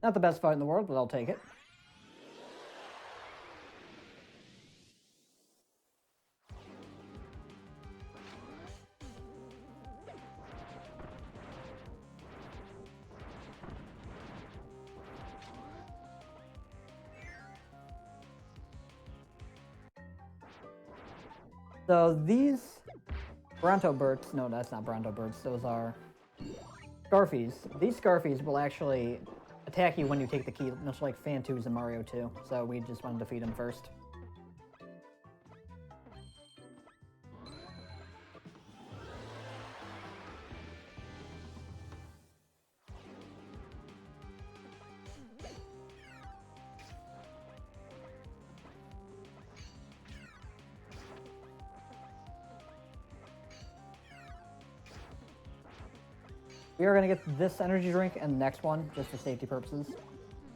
Not the best fight in the world, but I'll take it. So these Bronto birds, no, that's not Bronto birds, those are Scarfies. These Scarfies will actually attack you when you take the key, much like Fantus in Mario 2. So we just want to defeat him first. We are going to get this energy drink and the next one, just for safety purposes.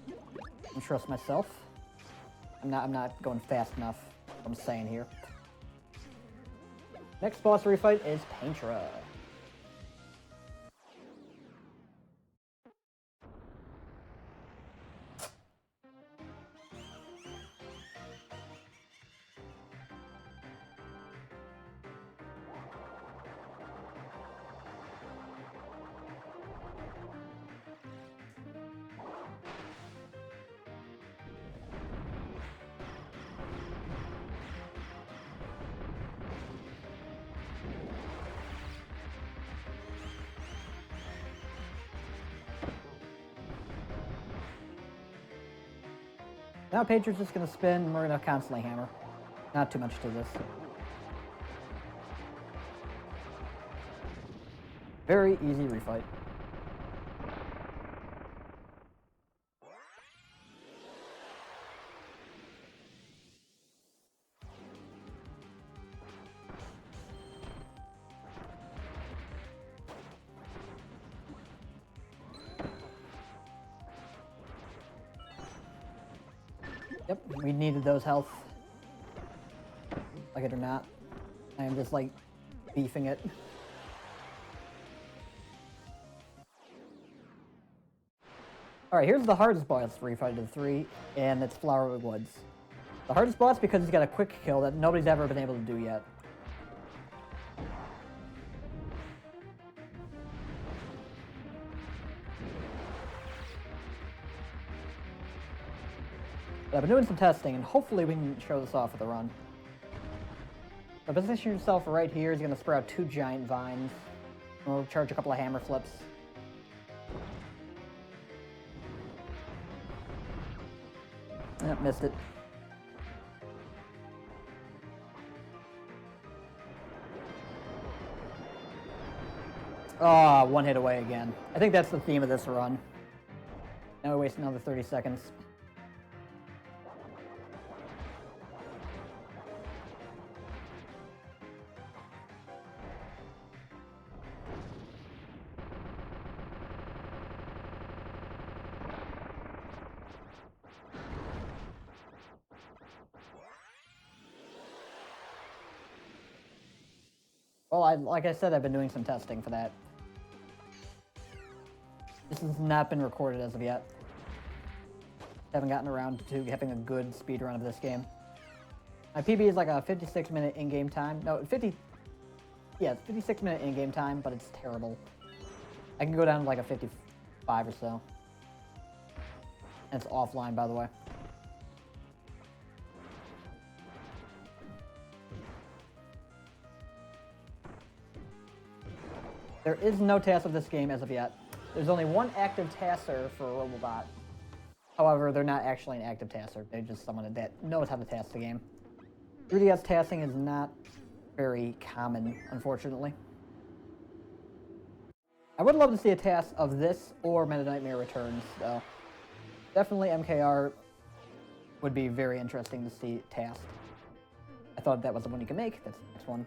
I trust myself. I'm not going fast enough, I'm saying here. Next boss refight is Paintra. Now Paintra's just going to spin, and we're going to constantly hammer. Not too much to this. Very easy refight. Yep, we needed those health. Like it or not. I am just like beefing it. Alright, here's the hardest boss refight of the three, and it's Flowery Woods. The hardest boss because he's got a quick kill that nobody's ever been able to do yet. But I've been doing some testing, and hopefully we can show this off with a run. So position yourself right here is going to sprout two giant vines. We'll charge a couple of hammer flips. Yep, missed it. Ah, one hit away again. I think that's the theme of this run. Now we waste another 30 seconds. Well, like I said, I've been doing some testing for that. This has not been recorded as of yet. Haven't gotten around to having a good speedrun of this game. My PB is like a 56-minute in-game time. No, it's 56-minute in-game time, but it's terrible. I can go down to like a 55 or so. And it's offline, by the way. There is no task of this game as of yet. There's only one active tasser for a Robobot. However, they're not actually an active tasser. They're just someone that knows how to task the game. 3DS tasking is not very common, unfortunately. I would love to see a task of this or Meta Nightmare Returns, though. Definitely MKR would be very interesting to see tasked. I thought that was the one you could make. That's the next one.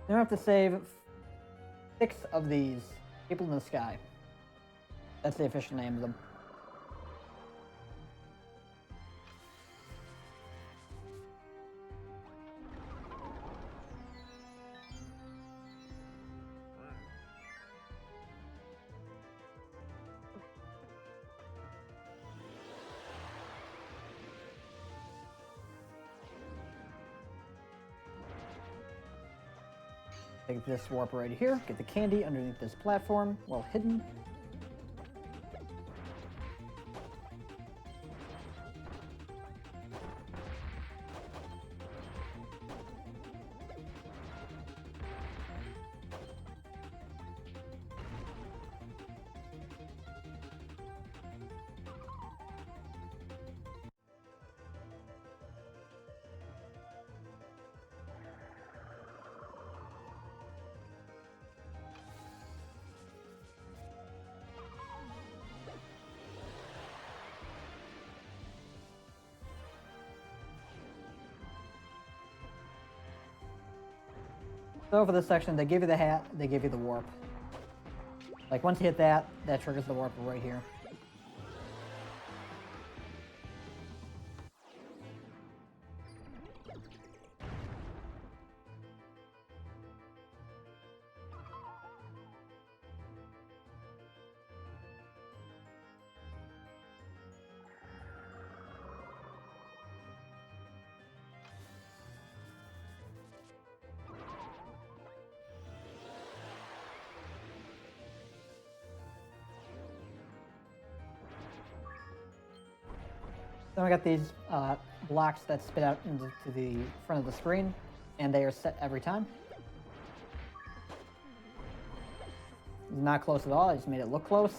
Now I have to save 6 of these. People in the Sky. That's the official name of them. Take this warp right here, get the candy underneath this platform, well hidden. So for this section, they give you the hat, they give you the warp. Like once you hit that, that triggers the warp right here. Then we got these blocks that spit out into the front of the screen, and they are set every time. Not close at all, I just made it look close.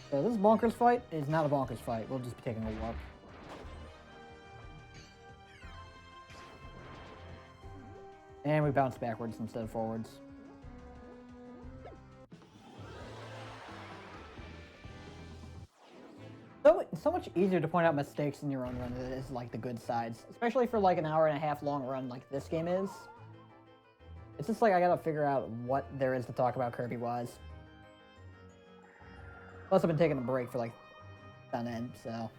So this bonkers fight is not a bonkers fight. We'll just be taking a warp. And we bounce backwards instead of forwards. So it's so much easier to point out mistakes in your own run than it is like the good sides. Especially for like an hour and a half long run like this game is. It's just like I gotta figure out what there is to talk about Kirby-wise. Plus, I've been taking a break for like on end, so.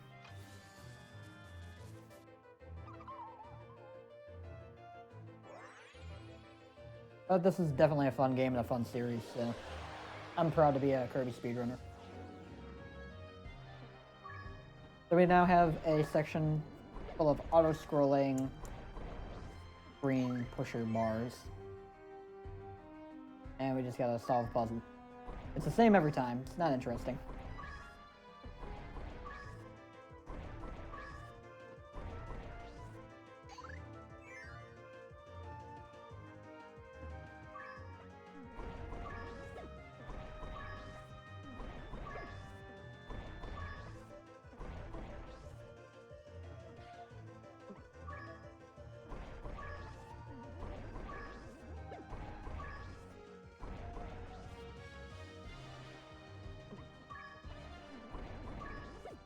But this is definitely a fun game and a fun series, so I'm proud to be a Kirby speedrunner. So we now have a section full of auto-scrolling green pusher bars. And we just gotta solve the puzzle. It's the same every time. It's not interesting.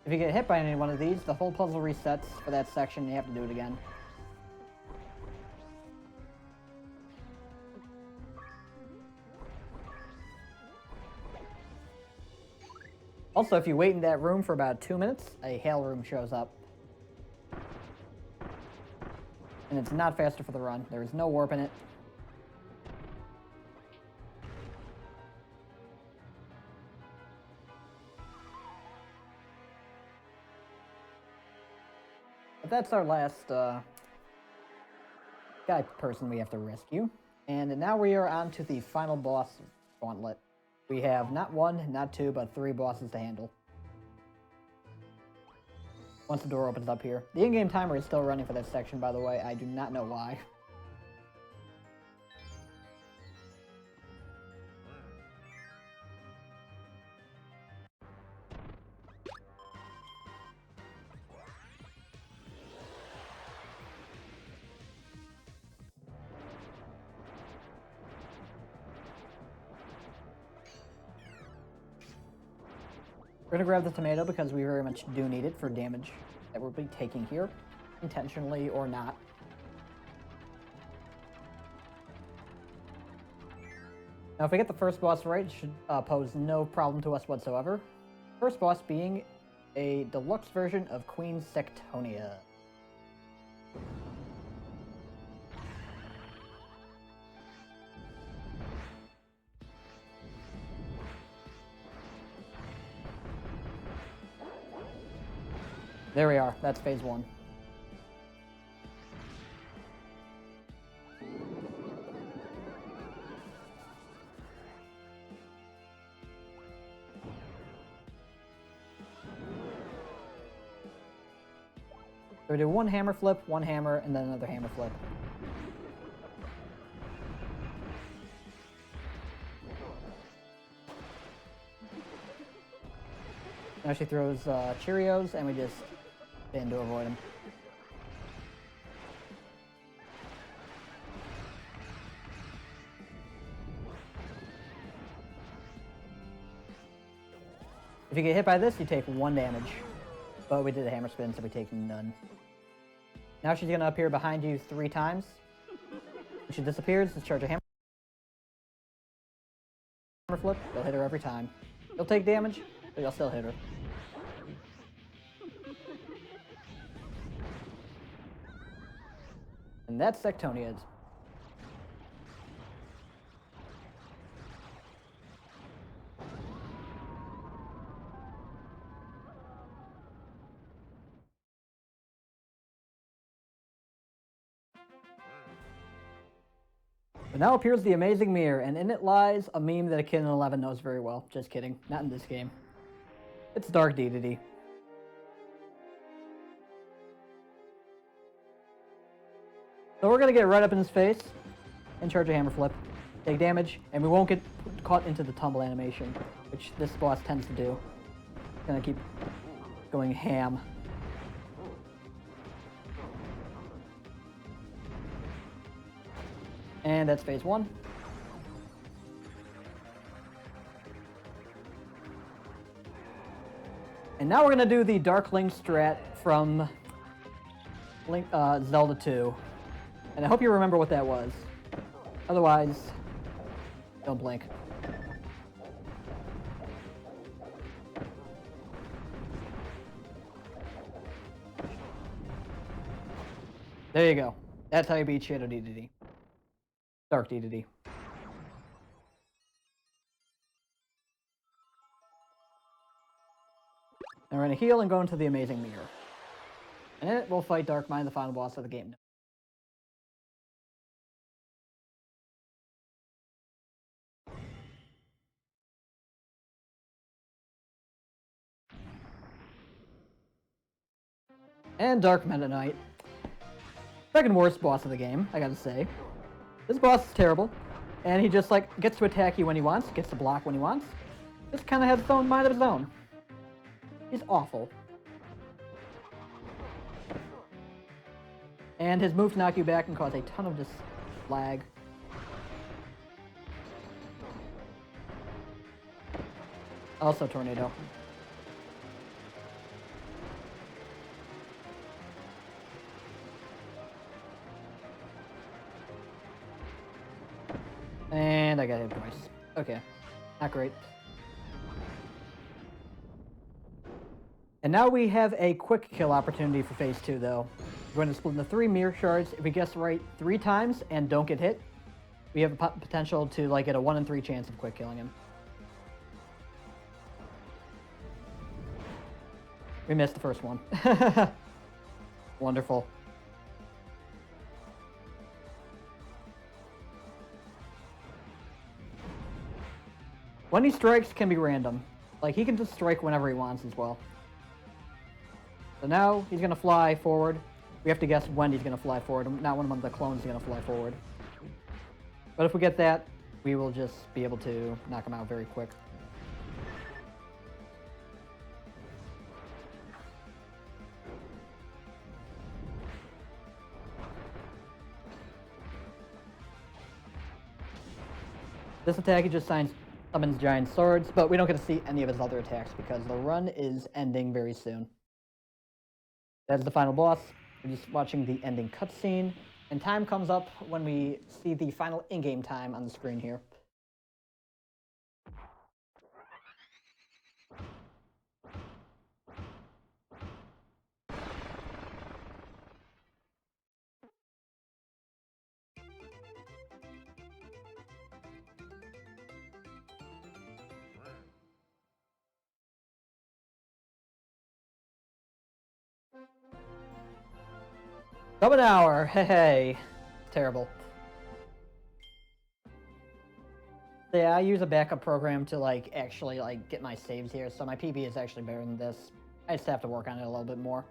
If you get hit by any one of these, the whole puzzle resets for that section, and you have to do it again. Also, if you wait in that room for about 2 minutes, a hail room shows up. And it's not faster for the run. There is no warp in it. But that's our last guy person we have to rescue. And now we are on to the final boss gauntlet. We have not one, not two, but 3 bosses to handle. Once the door opens up here. The in-game timer is still running for that section, by the way. I do not know why. We're gonna grab the tomato because we very much do need it for damage that we'll be taking here, intentionally or not. Now, if we get the first boss right, it should pose no problem to us whatsoever. First boss being a deluxe version of Queen Sectonia. There we are. That's phase 1. So we do one hammer flip, one hammer, and then another hammer flip. Now she throws Cheerios, and we just spin to avoid them. If you get hit by this, you take 1 damage. But we did a hammer spin, so we take none. Now she's gonna appear behind you 3 times. When she disappears, discharge a hammer flip. You'll hit her every time. You'll take damage, but you'll still hit her. And that's Sectonia's. But now appears the amazing mirror, and in it lies a meme that a kid in 11 knows very well. Just kidding. Not in this game. It's Dark Dedede. So we're gonna get right up in his face and charge a hammer flip, take damage, and we won't get caught into the tumble animation, which this boss tends to do. Gonna keep going ham. And that's phase 1. And now we're gonna do the Dark Link strat from Zelda 2. And I hope you remember what that was. Otherwise, don't blink. There you go. That's how you beat Shadow Dedede. Dark Dedede. Now we're gonna heal and go into the Amazing Mirror. And in it, we'll fight Dark Mind, the final boss of the game. And Dark Meta Knight. Second worst boss of the game, I gotta say. This boss is terrible, and he just like gets to attack you when he wants, gets to block when he wants. Just kind of has his own mind of his own. He's awful. And his moves knock you back and cause a ton of just lag. Also tornado. And I got hit twice. Okay. Not great. And now we have a quick kill opportunity for phase 2, though. We're going to split into 3 mirror shards. If we guess right 3 times and don't get hit, we have a potential to like get a 1 in 3 chance of quick killing him. We missed the first one. Wonderful. When he strikes can be random. Like, he can just strike whenever he wants as well. So now he's going to fly forward. We have to guess when he's going to fly forward, not when one of the clones is going to fly forward. But if we get that, we will just be able to knock him out very quick. This attack, he just summons giant swords, but we don't get to see any of his other attacks because the run is ending very soon. That's the final boss. We're just watching the ending cutscene, and time comes up when we see the final in-game time on the screen here. Double an hour, hey, terrible. So yeah, I use a backup program to actually get my saves here, so my PB is actually better than this. I just have to work on it a little bit more.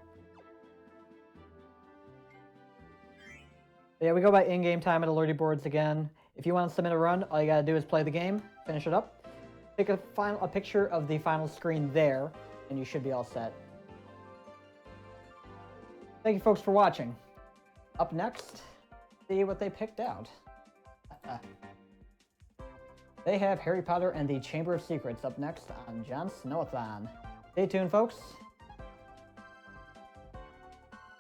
But yeah, we go by in-game time at alerty boards again. If you want to submit a run, all you gotta do is play the game, finish it up, take a picture of the final screen there, and you should be all set. Thank you folks for watching. Up next, see what they picked out. They have Harry Potter and the Chamber of Secrets up next on Jon Snow-a-thon. Stay tuned, folks.